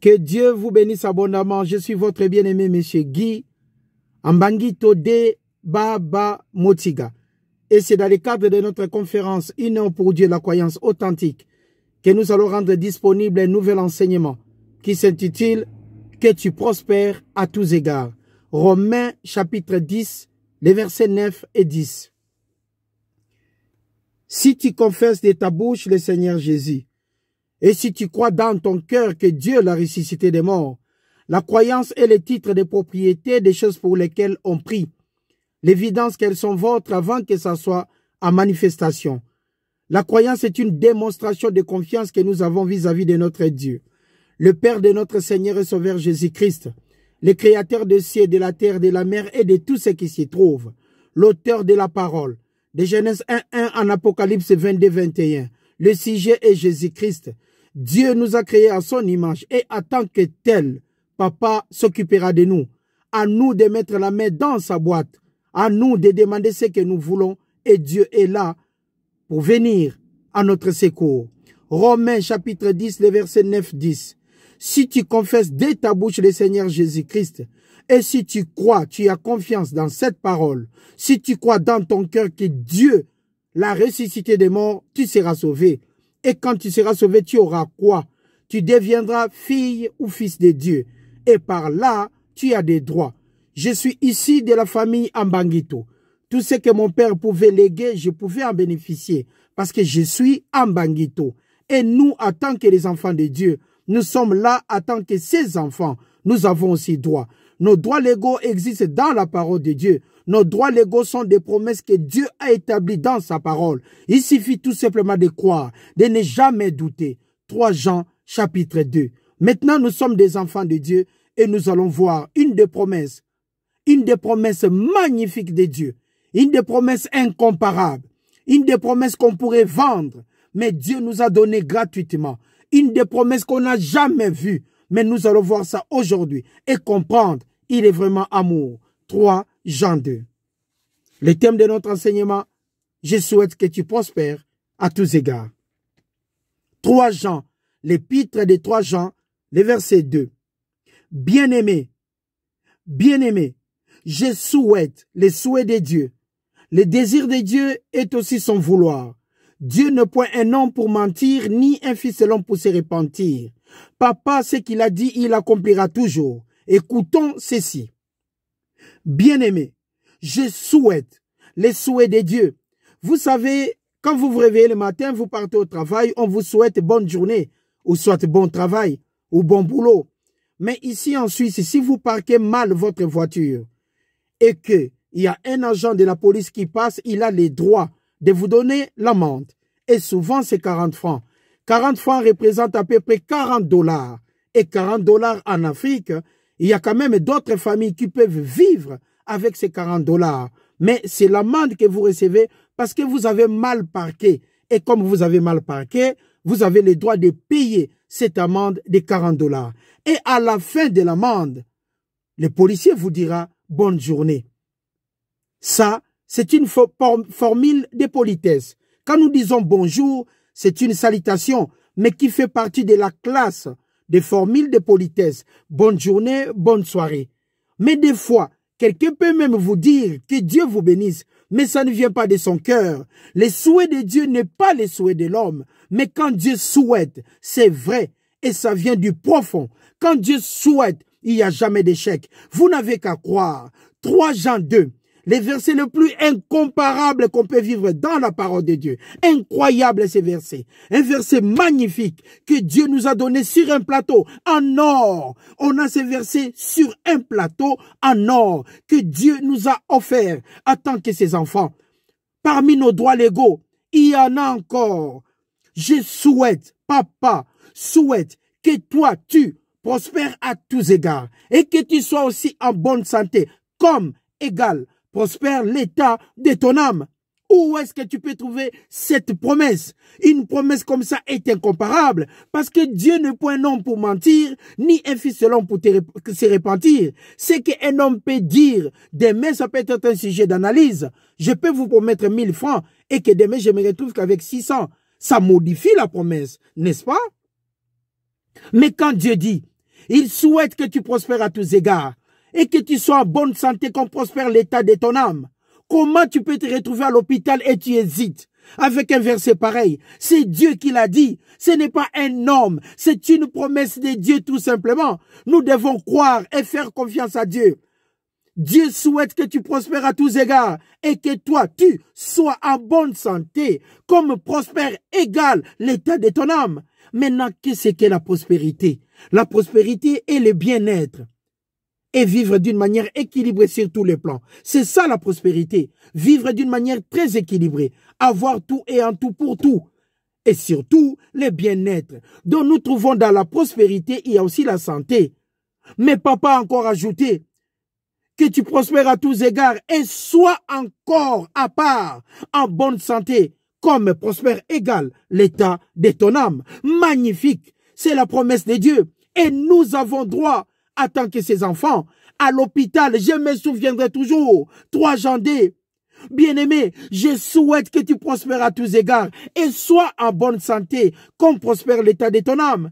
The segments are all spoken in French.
Que Dieu vous bénisse abondamment. Je suis votre bien-aimé, Monsieur Guy Ambangito de Baba Motiga. Et c'est dans le cadre de notre conférence Une heure pour Dieu, la croyance authentique, que nous allons rendre disponible un nouvel enseignement qui s'intitule Que tu prospères à tous égards. Romains chapitre 10, les versets 9 et 10. Si tu confesses de ta bouche le Seigneur Jésus, et si tu crois dans ton cœur que Dieu l'a ressuscité des morts, la croyance est le titre de propriété des choses pour lesquelles on prie, l'évidence qu'elles sont vôtres avant que ça soit en manifestation. La croyance est une démonstration de confiance que nous avons vis-à-vis de notre Dieu, le Père de notre Seigneur et Sauveur Jésus-Christ, le Créateur des cieux, de la terre, de la mer et de tout ce qui s'y trouve, l'auteur de la parole, de Genèse 1.1 en Apocalypse 22.21. Le sujet est Jésus-Christ. Dieu nous a créés à son image et en tant que tel, Papa s'occupera de nous. À nous de mettre la main dans sa boîte, à nous de demander ce que nous voulons et Dieu est là pour venir à notre secours. Romains chapitre 10, les versets 9-10. Si tu confesses de ta bouche le Seigneur Jésus-Christ, et si tu crois, tu as confiance dans cette parole, si tu crois dans ton cœur que Dieu l'a ressuscité des morts, tu seras sauvé. Et quand tu seras sauvé, tu auras quoi? Tu deviendras fille ou fils de Dieu. Et par là, tu as des droits. Je suis ici de la famille Ambangito. Tout ce que mon père pouvait léguer, je pouvais en bénéficier. Parce que je suis Ambangito. Et nous, en tant que les enfants de Dieu, nous sommes là en tant que ses enfants. Nous avons aussi droits. Nos droits légaux existent dans la parole de Dieu. Nos droits légaux sont des promesses que Dieu a établies dans sa parole. Il suffit tout simplement de croire, de ne jamais douter. 3 Jean chapitre 2. Maintenant, nous sommes des enfants de Dieu et nous allons voir une des promesses magnifiques de Dieu, une des promesses incomparables, une des promesses qu'on pourrait vendre, mais Dieu nous a donné gratuitement, une des promesses qu'on n'a jamais vues, mais nous allons voir ça aujourd'hui et comprendre, il est vraiment amour. 3 Jean 2. Le thème de notre enseignement, je souhaite que tu prospères à tous égards. 3 Jean, l'épître de 3 Jean, le verset 2. Bien-aimé, je souhaite les souhaits de Dieu. Le désir de Dieu est aussi son vouloir. Dieu ne point un homme pour mentir, ni un fils de l'homme pour se repentir. Papa, ce qu'il a dit, il accomplira toujours. Écoutons ceci. Bien-aimé, je souhaite les souhaits de Dieu. Vous savez, quand vous vous réveillez le matin, vous partez au travail, on vous souhaite bonne journée, ou soit bon travail, ou bon boulot. Mais ici en Suisse, si vous parquez mal votre voiture, et qu'il y a un agent de la police qui passe, il a les droits de vous donner l'amende. Et souvent, c'est 40 francs. 40 francs représentent à peu près 40 $. Et 40 $ en Afrique, il y a quand même d'autres familles qui peuvent vivre avec ces 40 $. Mais c'est l'amende que vous recevez parce que vous avez mal parqué. Et comme vous avez mal parqué, vous avez le droit de payer cette amende de 40 $. Et à la fin de l'amende, le policier vous dira « bonne journée ». Ça, c'est une formule de politesse. Quand nous disons « bonjour », c'est une salutation, mais qui fait partie de la classe des formules de politesse. Bonne journée, bonne soirée. Mais des fois, quelqu'un peut même vous dire que Dieu vous bénisse, mais ça ne vient pas de son cœur. Les souhaits de Dieu n'est pas les souhaits de l'homme. Mais quand Dieu souhaite, c'est vrai et ça vient du profond. Quand Dieu souhaite, il n'y a jamais d'échec. Vous n'avez qu'à croire. 3 Jean 2. Les versets les plus incomparables qu'on peut vivre dans la parole de Dieu. Incroyable ces versets. Un verset magnifique que Dieu nous a donné sur un plateau en or. On a ces versets sur un plateau en or que Dieu nous a offert en tant que ses enfants. Parmi nos droits légaux, il y en a encore. Je souhaite, papa, souhaite que toi, tu prospères à tous égards et que tu sois aussi en bonne santé comme égal. Prospère l'état de ton âme. Où est-ce que tu peux trouver cette promesse? Une promesse comme ça est incomparable parce que Dieu n'est point un homme pour mentir, ni un fils de l'homme pour se repentir. Ce qu'un homme peut dire, demain ça peut être un sujet d'analyse. Je peux vous promettre 1000 francs et que demain je me retrouve qu'avec 600. Ça modifie la promesse, n'est-ce pas? Mais quand Dieu dit, Il souhaite que tu prospères à tous égards et que tu sois en bonne santé, qu'on prospère l'état de ton âme. Comment tu peux te retrouver à l'hôpital et tu hésites avec un verset pareil? C'est Dieu qui l'a dit. Ce n'est pas un homme. C'est une promesse de Dieu tout simplement. Nous devons croire et faire confiance à Dieu. Dieu souhaite que tu prospères à tous égards et que toi, tu sois en bonne santé, comme prospère égale l'état de ton âme. Maintenant, qu'est-ce qu'est la prospérité? La prospérité est le bien-être et vivre d'une manière équilibrée sur tous les plans. C'est ça la prospérité. Vivre d'une manière très équilibrée. Avoir tout et en tout pour tout. Et surtout, le bien-être. Donc nous trouvons dans la prospérité, il y a aussi la santé. Mais papa a encore ajouté que tu prospères à tous égards et sois encore à part, en bonne santé, comme prospère égale l'état de ton âme. Magnifique. C'est la promesse de Dieu. Et nous avons droit, en tant que ses enfants, à l'hôpital. Je me souviendrai toujours. 3 janvier. Bien-aimé, je souhaite que tu prospères à tous égards et sois en bonne santé, comme prospère l'état de ton âme.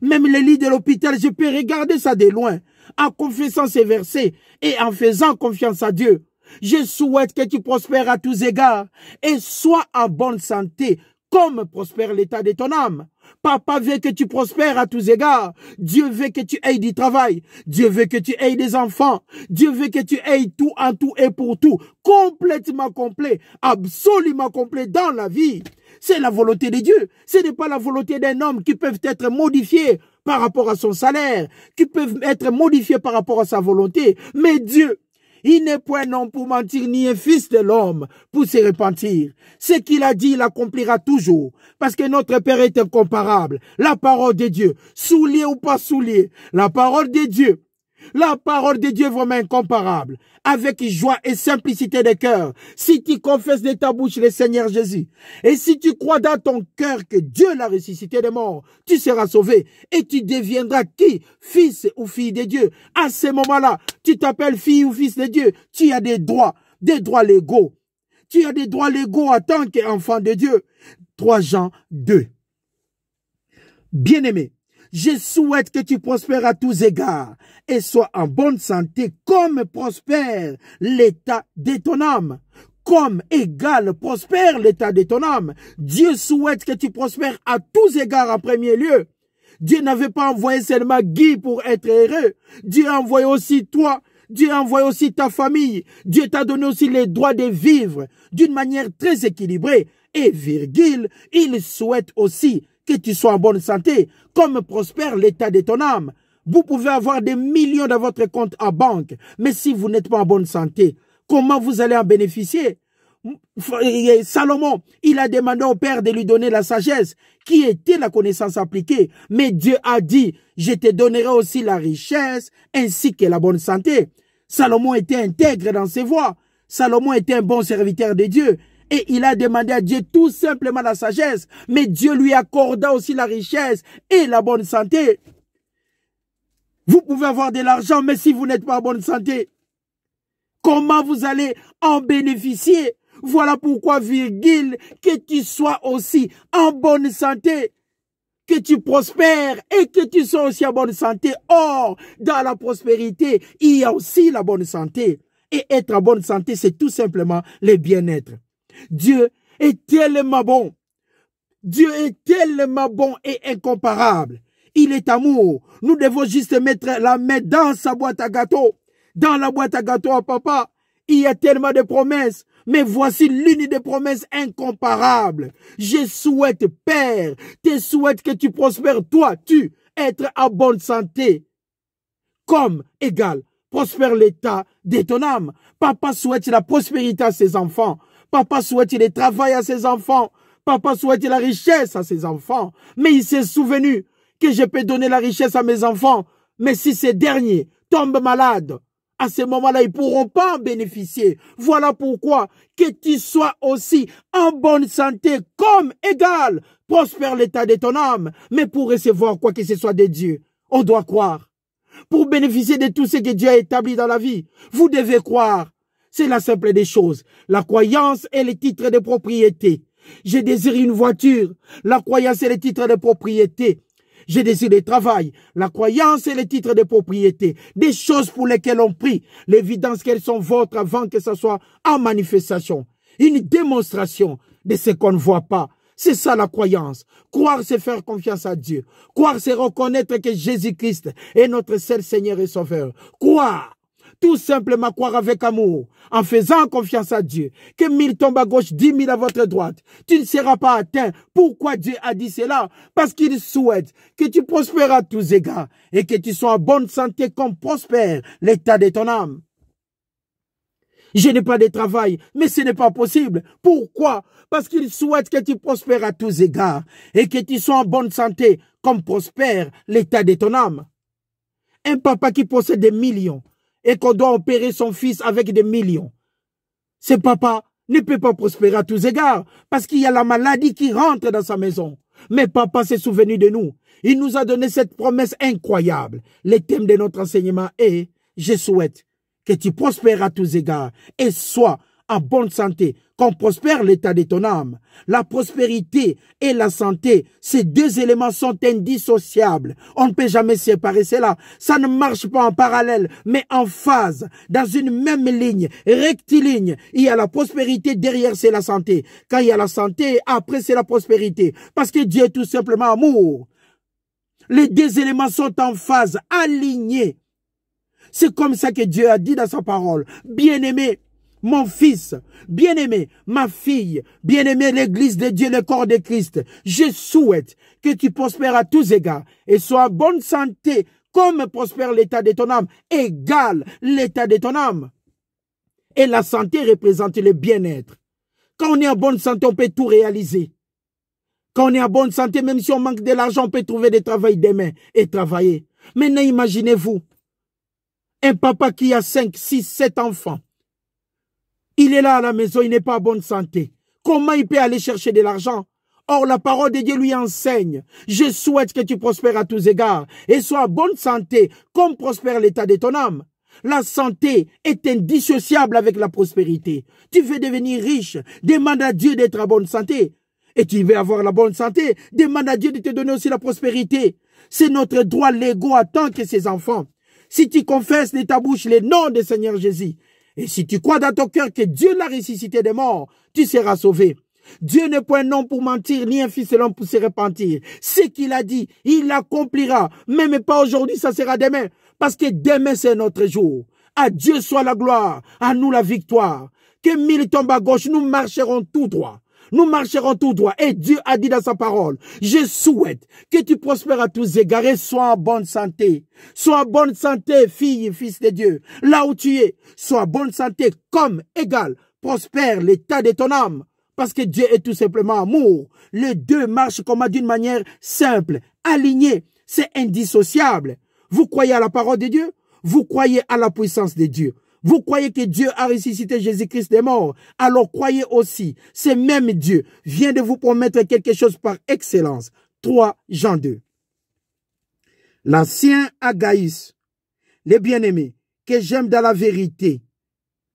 Même le lit de l'hôpital, je peux regarder ça de loin, en confessant ces versets et en faisant confiance à Dieu. Je souhaite que tu prospères à tous égards et sois en bonne santé, comme prospère l'état de ton âme. Papa veut que tu prospères à tous égards. Dieu veut que tu aies du travail. Dieu veut que tu aies des enfants. Dieu veut que tu aies tout en tout et pour tout. Complètement complet, absolument complet dans la vie. C'est la volonté de Dieu. Ce n'est pas la volonté d'un homme qui peuvent être modifiés par rapport à son salaire, qui peuvent être modifiés par rapport à sa volonté. Mais Dieu, il n'est point non pour mentir, ni un fils de l'homme pour se repentir. Ce qu'il a dit, il accomplira toujours. Parce que notre Père est incomparable. La parole de Dieu, soulier ou pas soulier, la parole de Dieu est vraiment incomparable. Avec joie et simplicité de cœur, si tu confesses de ta bouche le Seigneur Jésus, et si tu crois dans ton cœur que Dieu l'a ressuscité des morts, tu seras sauvé et tu deviendras qui? Fils ou fille de Dieu. À ce moment-là, tu t'appelles fille ou fils de Dieu. Tu as des droits légaux. Tu as des droits légaux en tant qu'enfant de Dieu. 3 Jean 2. Bien-aimé, je souhaite que tu prospères à tous égards et sois en bonne santé comme prospère l'état de ton âme. Comme égal prospère l'état de ton âme. Dieu souhaite que tu prospères à tous égards en premier lieu. Dieu n'avait pas envoyé seulement Guy pour être heureux. Dieu a envoyé aussi toi. Dieu a envoyé aussi ta famille. Dieu t'a donné aussi les droits de vivre d'une manière très équilibrée. Et virgule, il souhaite aussi que tu sois en bonne santé, comme prospère l'état de ton âme. Vous pouvez avoir des millions dans votre compte en banque, mais si vous n'êtes pas en bonne santé, comment vous allez en bénéficier? Salomon, il a demandé au Père de lui donner la sagesse, qui était la connaissance appliquée. Mais Dieu a dit, je te donnerai aussi la richesse, ainsi que la bonne santé. Salomon était intègre dans ses voies. Salomon était un bon serviteur de Dieu. Et il a demandé à Dieu tout simplement la sagesse. Mais Dieu lui accorda aussi la richesse et la bonne santé. Vous pouvez avoir de l'argent, mais si vous n'êtes pas en bonne santé, comment vous allez en bénéficier? Voilà pourquoi, virgule, que tu sois aussi en bonne santé, que tu prospères et que tu sois aussi en bonne santé. Or, dans la prospérité, il y a aussi la bonne santé. Et être en bonne santé, c'est tout simplement le bien-être. Dieu est tellement bon. Dieu est tellement bon et incomparable. Il est amour. Nous devons juste mettre la main dans sa boîte à gâteaux. Dans la boîte à gâteaux à papa, il y a tellement de promesses. Mais voici l'une des promesses incomparables. Je souhaite, Père, te souhaite que tu prospères, toi, être en bonne santé. Comme égal, prospère l'état de ton âme. Papa souhaite la prospérité à ses enfants. Papa souhaite le travail à ses enfants. Papa souhaite la richesse à ses enfants. Mais il s'est souvenu que je peux donner la richesse à mes enfants. Mais si ces derniers tombent malades, à ce moment-là, ils ne pourront pas en bénéficier. Voilà pourquoi que tu sois aussi en bonne santé comme égal. Prospère l'état de ton âme. Mais pour recevoir quoi que ce soit de Dieu, on doit croire. Pour bénéficier de tout ce que Dieu a établi dans la vie, vous devez croire. C'est la simple des choses. La croyance est le titre de propriété. Je désire une voiture. La croyance est le titre de propriété. Je désire le travail, la croyance et les titres de propriété, des choses pour lesquelles on prie, l'évidence qu'elles sont vôtres avant que ce soit en manifestation. Une démonstration de ce qu'on ne voit pas. C'est ça la croyance. Croire, c'est faire confiance à Dieu. Croire, c'est reconnaître que Jésus-Christ est notre seul Seigneur et Sauveur. Croire. Tout simplement croire avec amour, en faisant confiance à Dieu. Que 1000 tombent à gauche, 10 000 à votre droite. Tu ne seras pas atteint. Pourquoi Dieu a dit cela? Parce qu'il souhaite que tu prospères à tous égards et que tu sois en bonne santé comme prospère l'état de ton âme. Je n'ai pas de travail, mais ce n'est pas possible. Pourquoi? Parce qu'il souhaite que tu prospères à tous égards et que tu sois en bonne santé comme prospère l'état de ton âme. Un papa qui possède des millions et qu'on doit opérer son fils avec des millions. Ce papa ne peut pas prospérer à tous égards parce qu'il y a la maladie qui rentre dans sa maison. Mais papa s'est souvenu de nous. Il nous a donné cette promesse incroyable. Le thème de notre enseignement est « Je souhaite que tu prospères à tous égards et sois en bonne santé, qu'on prospère l'état de ton âme. » La prospérité et la santé, ces deux éléments sont indissociables. On ne peut jamais séparer cela. Ça ne marche pas en parallèle, mais en phase, dans une même ligne, rectiligne. Il y a la prospérité, derrière c'est la santé. Quand il y a la santé, après c'est la prospérité. Parce que Dieu est tout simplement amour. Les deux éléments sont en phase, alignés. C'est comme ça que Dieu a dit dans sa parole. Bien-aimé, mon fils, bien-aimé, ma fille, bien-aimé l'église de Dieu, le corps de Christ, je souhaite que tu prospères à tous égards et sois en bonne santé comme prospère l'état de ton âme, égal l'état de ton âme. Et la santé représente le bien-être. Quand on est en bonne santé, on peut tout réaliser. Quand on est en bonne santé, même si on manque de l'argent, on peut trouver des travail demain et travailler. Maintenant, imaginez-vous, un papa qui a 5, 6, 7 enfants. Il est là à la maison, il n'est pas en bonne santé. Comment il peut aller chercher de l'argent? Or, la parole de Dieu lui enseigne. Je souhaite que tu prospères à tous égards et sois en bonne santé, comme prospère l'état de ton âme. La santé est indissociable avec la prospérité. Tu veux devenir riche, demande à Dieu d'être en bonne santé. Et tu veux avoir la bonne santé, demande à Dieu de te donner aussi la prospérité. C'est notre droit légaux en tant que ses enfants. Si tu confesses de ta bouche le nom du Seigneur Jésus, et si tu crois dans ton cœur que Dieu l'a ressuscité des morts, tu seras sauvé. Dieu n'est point un homme pour mentir, ni un fils de l'homme pour se repentir. Ce qu'il a dit, il l'accomplira. Même pas aujourd'hui, ça sera demain. Parce que demain, c'est notre jour. À Dieu soit la gloire, à nous la victoire. Que 1000 tombent à gauche, nous marcherons tout droit. Nous marcherons tout droit. Et Dieu a dit dans sa parole, je souhaite que tu prospères à tous égards et sois en bonne santé. Sois en bonne santé, fille et fils de Dieu. Là où tu es, sois en bonne santé comme égal. Prospère l'état de ton âme. Parce que Dieu est tout simplement amour. Les deux marchent comme d'une manière simple, alignée. C'est indissociable. Vous croyez à la parole de Dieu? Vous croyez à la puissance de Dieu? Vous croyez que Dieu a ressuscité Jésus-Christ des morts? Alors croyez aussi, ce même Dieu vient de vous promettre quelque chose par excellence. 3 Jean 2. L'ancien Agaïs, les bien-aimés, que j'aime dans la vérité.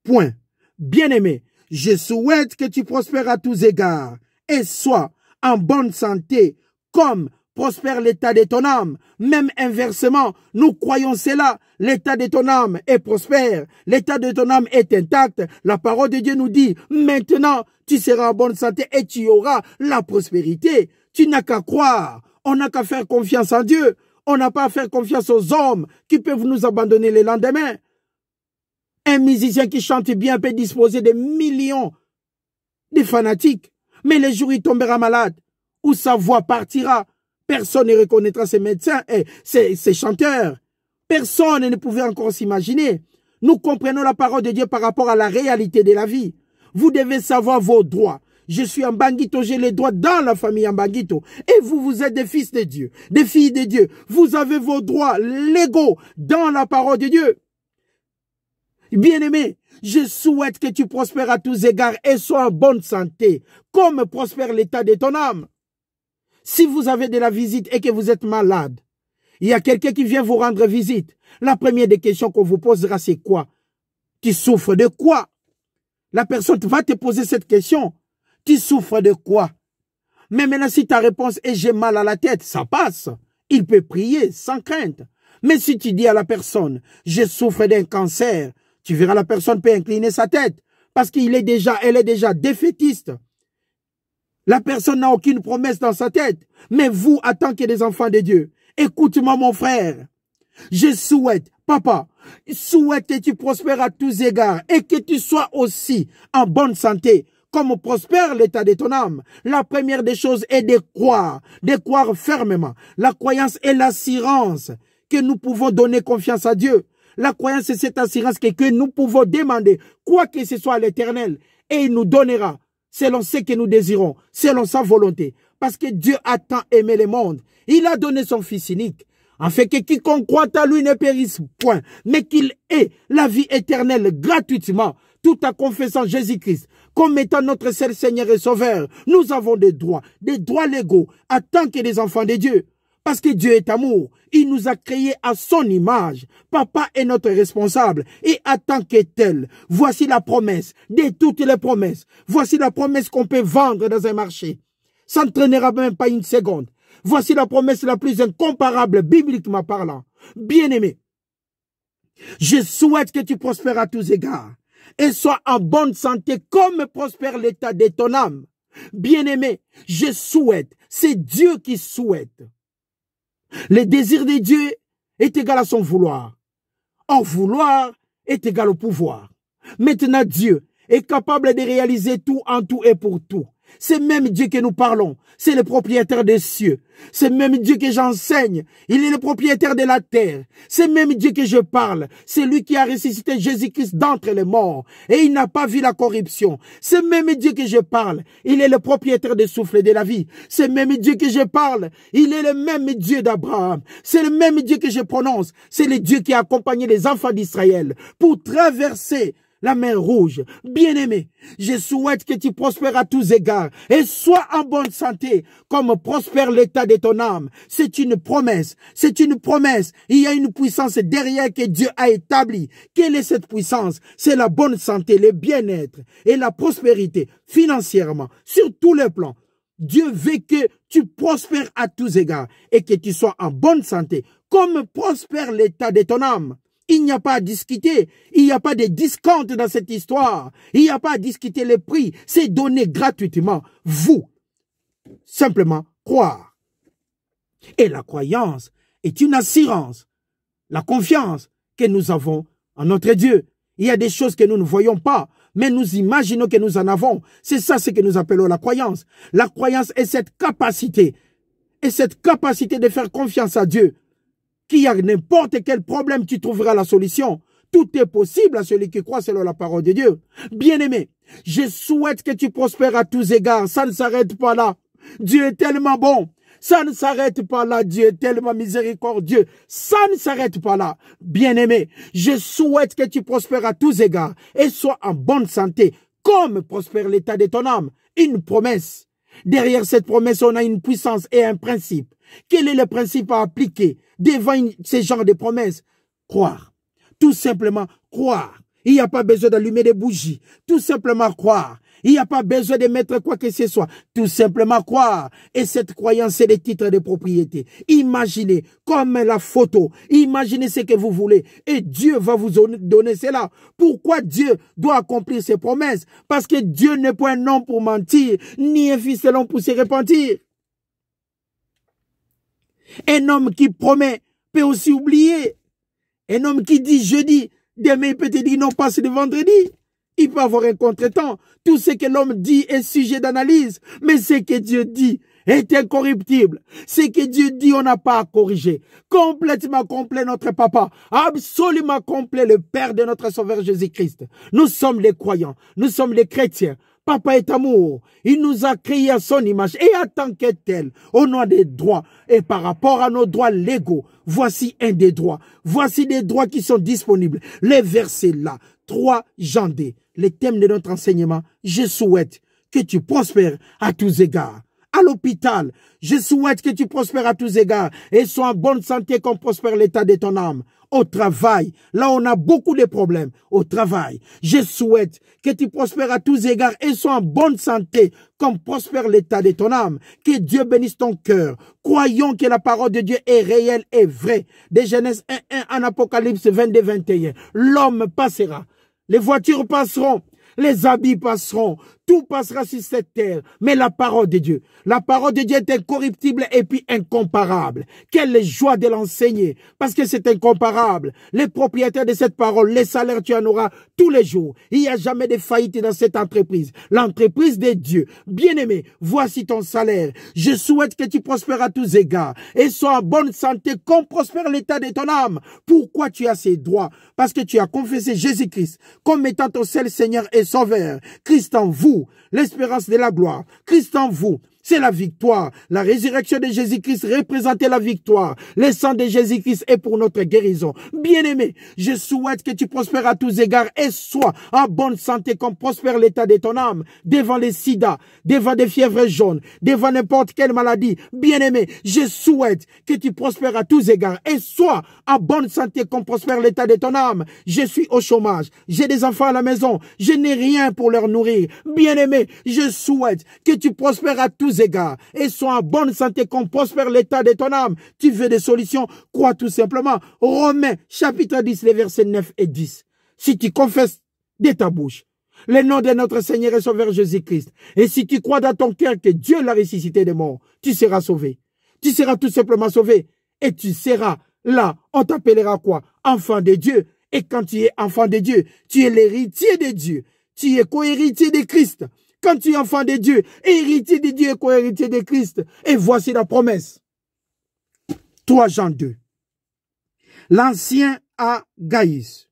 Point. Bien-aimé, je souhaite que tu prospères à tous égards et sois en bonne santé comme prospère l'état de ton âme. Même inversement, nous croyons cela. L'état de ton âme est prospère. L'état de ton âme est intact. La parole de Dieu nous dit, maintenant, tu seras en bonne santé et tu auras la prospérité. Tu n'as qu'à croire. On n'a qu'à faire confiance en Dieu. On n'a pas à faire confiance aux hommes qui peuvent nous abandonner le lendemain. Un musicien qui chante bien peut disposer de millions de fanatiques. Mais le jour où il tombera malade, où sa voix partira, personne ne reconnaîtra ses médecins et ses chanteurs. Personne ne pouvait encore s'imaginer. Nous comprenons la parole de Dieu par rapport à la réalité de la vie. Vous devez savoir vos droits. Je suis en Mbanguito, j'ai les droits dans la famille en Mbanguito. Et vous, vous êtes des fils de Dieu, des filles de Dieu. Vous avez vos droits légaux dans la parole de Dieu. Bien-aimé, je souhaite que tu prospères à tous égards et sois en bonne santé, comme prospère l'état de ton âme. Si vous avez de la visite et que vous êtes malade, il y a quelqu'un qui vient vous rendre visite. La première des questions qu'on vous posera, c'est quoi? Tu souffres de quoi? La personne va te poser cette question. Tu souffres de quoi? Mais maintenant, si ta réponse est j'ai mal à la tête, ça passe. il peut prier sans crainte. Mais si tu dis à la personne, je souffre d'un cancer, tu verras la personne peut incliner sa tête parce elle est déjà défaitiste. La personne n'a aucune promesse dans sa tête. Mais vous, en tant que des enfants de Dieu, écoute-moi mon frère. Je souhaite, papa, souhaite que tu prospères à tous égards et que tu sois aussi en bonne santé. Comme prospère l'état de ton âme. La première des choses est de croire fermement. La croyance est l'assurance que nous pouvons donner confiance à Dieu. La croyance est cette assurance que nous pouvons demander quoi que ce soit à l'Éternel et il nous donnera selon ce que nous désirons, selon sa volonté. Parce que Dieu a tant aimé le monde. Il a donné son Fils unique, afin que quiconque croit à lui ne périsse point, mais qu'il ait la vie éternelle gratuitement, tout en confessant Jésus-Christ comme étant notre seul Seigneur et Sauveur. Nous avons des droits légaux, en tant que des enfants de Dieu. Parce que Dieu est amour. Il nous a créés à son image. Papa est notre responsable. Et en tant que tel, voici la promesse de toutes les promesses. Voici la promesse qu'on peut vendre dans un marché. Ça ne traînera même pas une seconde. Voici la promesse la plus incomparable, bibliquement parlant. Bien-aimé, je souhaite que tu prospères à tous égards et sois en bonne santé comme prospère l'état de ton âme. Bien-aimé, je souhaite, c'est Dieu qui souhaite. Le désir de Dieu est égal à son vouloir. Or, vouloir est égal au pouvoir. Maintenant, Dieu est capable de réaliser tout en tout et pour tout. C'est même Dieu que nous parlons. C'est le propriétaire des cieux. C'est même Dieu que j'enseigne. Il est le propriétaire de la terre. C'est même Dieu que je parle. C'est lui qui a ressuscité Jésus-Christ d'entre les morts. Et il n'a pas vu la corruption. C'est même Dieu que je parle. Il est le propriétaire des souffles de la vie. C'est même Dieu que je parle. Il est le même Dieu d'Abraham. C'est le même Dieu que je prononce. C'est le Dieu qui a accompagné les enfants d'Israël pour traverser la mer rouge. Bien-aimé, je souhaite que tu prospères à tous égards et sois en bonne santé comme prospère l'état de ton âme. C'est une promesse. C'est une promesse. Il y a une puissance derrière que Dieu a établie. Quelle est cette puissance? C'est la bonne santé, le bien-être et la prospérité financièrement sur tous les plans. Dieu veut que tu prospères à tous égards et que tu sois en bonne santé comme prospère l'état de ton âme. Il n'y a pas à discuter. Il n'y a pas de discount dans cette histoire. Il n'y a pas à discuter les prix. C'est donné gratuitement. Vous, simplement croire. Et la croyance est une assurance. La confiance que nous avons en notre Dieu. Il y a des choses que nous ne voyons pas, mais nous imaginons que nous en avons. C'est ça ce que nous appelons la croyance. La croyance est cette capacité. Et cette capacité de faire confiance à Dieu. Qu'il y a n'importe quel problème, tu trouveras la solution. Tout est possible à celui qui croit selon la parole de Dieu. Bien-aimé, je souhaite que tu prospères à tous égards. Ça ne s'arrête pas là. Dieu est tellement bon. Ça ne s'arrête pas là. Dieu est tellement miséricordieux. Ça ne s'arrête pas là. Bien-aimé, je souhaite que tu prospères à tous égards et sois en bonne santé, comme prospère l'état de ton âme. Une promesse. Derrière cette promesse, on a une puissance et un principe. Quel est le principe à appliquer devant ce genre de promesses? Croire. Tout simplement croire. Il n'y a pas besoin d'allumer des bougies. Tout simplement croire. Il n'y a pas besoin de mettre quoi que ce soit. Tout simplement croire. Et cette croyance, c'est les titres de propriété. Imaginez comme la photo. Imaginez ce que vous voulez. Et Dieu va vous donner cela. Pourquoi Dieu doit accomplir ses promesses? Parce que Dieu n'est pas un homme pour mentir, ni un fils de l'homme pour se repentir. Un homme qui promet peut aussi oublier. Un homme qui dit jeudi, demain il peut te dire non, passe le vendredi. Il peut avoir un contretemps. Tout ce que l'homme dit est sujet d'analyse. Mais ce que Dieu dit est incorruptible. Ce que Dieu dit, on n'a pas à corriger. Complètement complet notre papa. Absolument complet le Père de notre Sauveur Jésus-Christ. Nous sommes les croyants. Nous sommes les chrétiens. Papa est amour. Il nous a créés à son image. Et en tant que tel, on a des droits. Et par rapport à nos droits légaux, voici un des droits. Voici des droits qui sont disponibles. Les versets là. 3 Jean 2. Le thème de notre enseignement. Je souhaite que tu prospères à tous égards. à l'hôpital. Je souhaite que tu prospères à tous égards et sois en bonne santé comme prospère l'état de ton âme. Au travail, là on a beaucoup de problèmes. Au travail, je souhaite que tu prospères à tous égards et sois en bonne santé comme prospère l'état de ton âme. Que Dieu bénisse ton cœur. Croyons que la parole de Dieu est réelle et vraie. De Genèse 1:1 en Apocalypse 22:21. L'homme passera. Les voitures passeront. Les habits passeront, tout passera sur cette terre, mais la parole de Dieu est incorruptible et puis incomparable. Quelle joie de l'enseigner, parce que c'est incomparable. Les propriétaires de cette parole, les salaires tu en auras tous les jours. Il n'y a jamais de faillite dans cette entreprise. L'entreprise de Dieu. Bien-aimé, voici ton salaire. Je souhaite que tu prospères à tous égards et sois en bonne santé comme prospère l'état de ton âme. Pourquoi tu as ces droits? Parce que tu as confessé Jésus-Christ comme étant ton seul Seigneur et Sauveur. Christ en vous, l'espérance de la gloire. Christ en vous, c'est la victoire. La résurrection de Jésus-Christ représentait la victoire. Le sang de Jésus-Christ est pour notre guérison. Bien-aimé, je souhaite que tu prospères à tous égards et sois en bonne santé comme prospère l'état de ton âme. Devant les sida, devant des fièvres jaunes, devant n'importe quelle maladie. Bien-aimé, je souhaite que tu prospères à tous égards et sois en bonne santé comme prospère l'état de ton âme. Je suis au chômage. J'ai des enfants à la maison. Je n'ai rien pour leur nourrir. Bien-aimé, je souhaite que tu prospères à tous égards et sois en bonne santé comme prospère l'état de ton âme. Tu veux des solutions? Crois tout simplement. Romains chapitre 10, les versets 9 et 10. Si tu confesses de ta bouche le nom de notre Seigneur et Sauveur Jésus-Christ, et si tu crois dans ton cœur que Dieu l'a ressuscité des morts, tu seras sauvé. Tu seras tout simplement sauvé et tu seras là. On t'appellera quoi? Enfant de Dieu. Et quand tu es enfant de Dieu, tu es l'héritier de Dieu. Tu es co-héritier de Christ. Quand tu es enfant de Dieu, héritier de Dieu et co-héritier de Christ. Et voici la promesse. 3 Jean 2. L'ancien à Gaïs.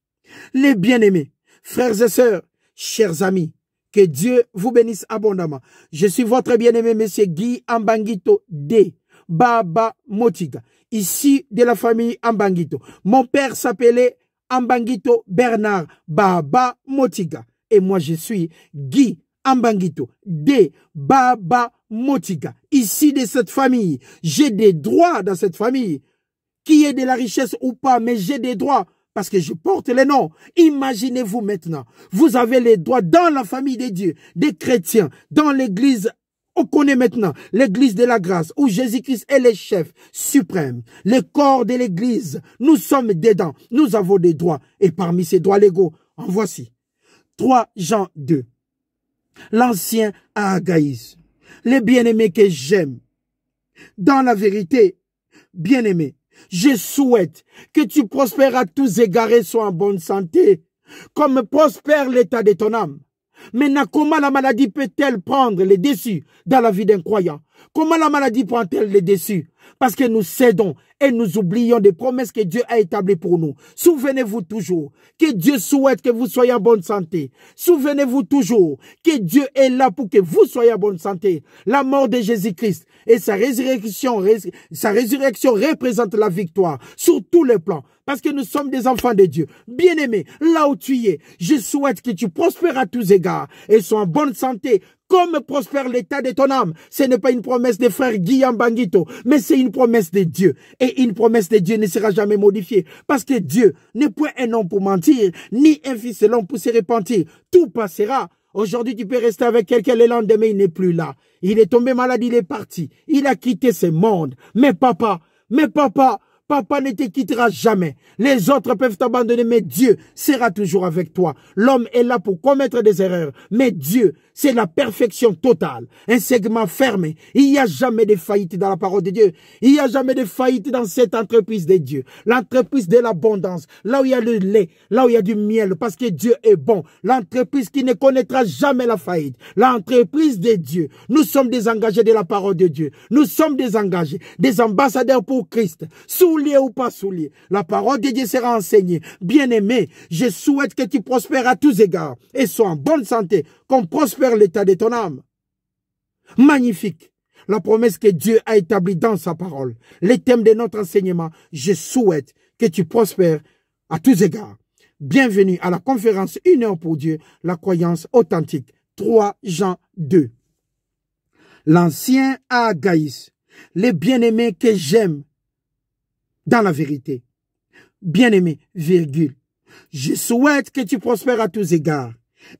Les bien-aimés, frères et sœurs, chers amis, que Dieu vous bénisse abondamment. Je suis votre bien-aimé, monsieur Guy Ambangito D. Baba Motiga, ici de la famille Ambangito. Mon père s'appelait Ambangito Bernard Baba Motiga. Et moi, je suis Guy Ambangito de Baba Motiga. Ici de cette famille, j'ai des droits dans cette famille. Qui est de la richesse ou pas, mais j'ai des droits parce que je porte les noms. Imaginez-vous maintenant, vous avez les droits dans la famille de Dieu, des chrétiens, dans l'église. On connaît maintenant l'église de la grâce où Jésus-Christ est le chef suprême. Le corps de l'église, nous sommes dedans. Nous avons des droits. Et parmi ces droits légaux, en voici. 3 Jean 2. L'ancien à Agaïs. Les bien-aimés que j'aime. Dans la vérité, bien-aimés, je souhaite que tu prospères à tous égards et sois en bonne santé, comme prospère l'état de ton âme. Maintenant, comment la maladie peut-elle prendre les dessus dans la vie d'un croyant? Comment la maladie prend-elle les dessus? Parce que nous cédons et nous oublions des promesses que Dieu a établies pour nous. Souvenez-vous toujours que Dieu souhaite que vous soyez en bonne santé. Souvenez-vous toujours que Dieu est là pour que vous soyez en bonne santé. La mort de Jésus-Christ et sa résurrection représente la victoire sur tous les plans. Parce que nous sommes des enfants de Dieu. Bien-aimés, là où tu es, je souhaite que tu prospères à tous égards et sois en bonne santé comme prospère l'état de ton âme. Ce n'est pas une promesse de frère Guillaume Banguito, mais c'est une promesse de Dieu. Et une promesse de Dieu ne sera jamais modifiée. Parce que Dieu n'est point un homme pour mentir, ni un fils de l'homme pour se repentir. Tout passera. Aujourd'hui, tu peux rester avec quelqu'un, le lendemain, il n'est plus là. Il est tombé malade, il est parti. Il a quitté ce monde. Mais papa, Papa ne te quittera jamais. Les autres peuvent t'abandonner, mais Dieu sera toujours avec toi. L'homme est là pour commettre des erreurs, mais Dieu, c'est la perfection totale. Un segment fermé. Il n'y a jamais de faillite dans la parole de Dieu. Il n'y a jamais de faillite dans cette entreprise de Dieu. L'entreprise de l'abondance. Là où il y a le lait, là où il y a du miel, parce que Dieu est bon. L'entreprise qui ne connaîtra jamais la faillite. L'entreprise de Dieu. Nous sommes des engagés de la parole de Dieu. Nous sommes des engagés, des ambassadeurs pour Christ. Soulié ou pas soulié, la parole de Dieu sera enseignée. Bien-aimé, je souhaite que tu prospères à tous égards et sois en bonne santé, comme prospère l'état de ton âme. Magnifique, la promesse que Dieu a établie dans sa parole. Les thèmes de notre enseignement, je souhaite que tu prospères à tous égards. Bienvenue à la conférence 1 heure pour Dieu, la croyance authentique. 3 Jean 2. L'ancien Agaïs, les bien-aimés que j'aime dans la vérité. Bien-aimé, virgule. Je souhaite que tu prospères à tous égards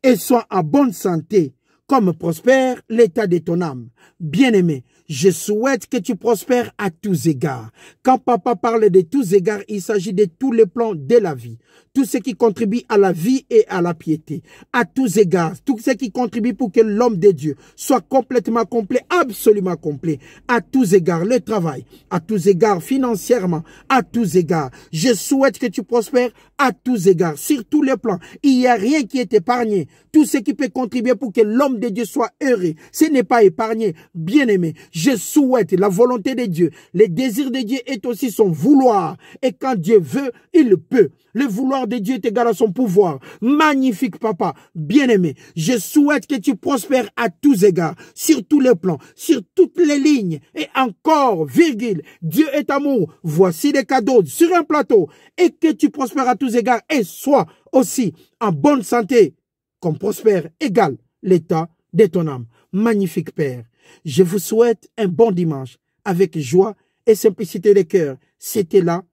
et sois en bonne santé, comme prospère l'état de ton âme. Bien-aimé, je souhaite que tu prospères à tous égards. Quand papa parle de tous égards, il s'agit de tous les plans de la vie. Tout ce qui contribue à la vie et à la piété. À tous égards, tout ce qui contribue pour que l'homme de Dieu soit complètement complet, absolument complet. À tous égards, le travail. À tous égards, financièrement. À tous égards. Je souhaite que tu prospères à tous égards, sur tous les plans. Il n'y a rien qui est épargné. Tout ce qui peut contribuer pour que l'homme de Dieu soit heureux, ce n'est pas épargné. Bien-aimé, je souhaite la volonté de Dieu. Le désir de Dieu est aussi son vouloir. Et quand Dieu veut, il peut. Le vouloir de Dieu est égal à son pouvoir. Magnifique papa, bien-aimé, je souhaite que tu prospères à tous égards, sur tous les plans, sur toutes les lignes. Et encore, virgule, Dieu est amour. Voici des cadeaux sur un plateau. Et que tu prospères à tous égards et sois aussi en bonne santé, comme prospère égale l'état de ton âme. Magnifique Père, je vous souhaite un bon dimanche avec joie et simplicité de cœur. C'était là.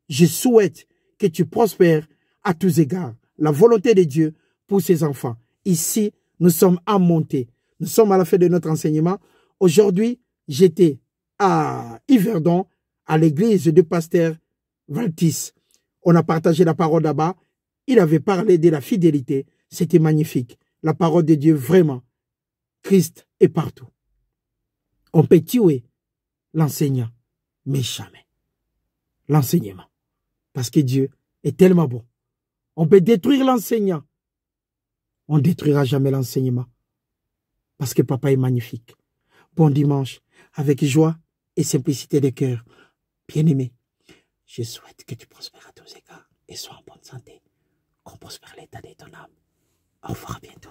Je souhaite que tu prospères à tous égards. La volonté de Dieu pour ses enfants. Ici, nous sommes en montée. Nous sommes à la fin de notre enseignement. Aujourd'hui, j'étais à Yverdon, à l'église de pasteur Valtis. On a partagé la parole là-bas. Il avait parlé de la fidélité. C'était magnifique. La parole de Dieu, vraiment. Christ est partout. On peut tuer l'enseignant, mais jamais l'enseignement. Parce que Dieu est tellement bon. On peut détruire l'enseignant. On ne détruira jamais l'enseignement. Parce que papa est magnifique. Bon dimanche, avec joie et simplicité de cœur. Bien-aimé, je souhaite que tu prospères à tous égards et sois en bonne santé. Qu'on prospère l'état de ton âme. Au revoir bientôt.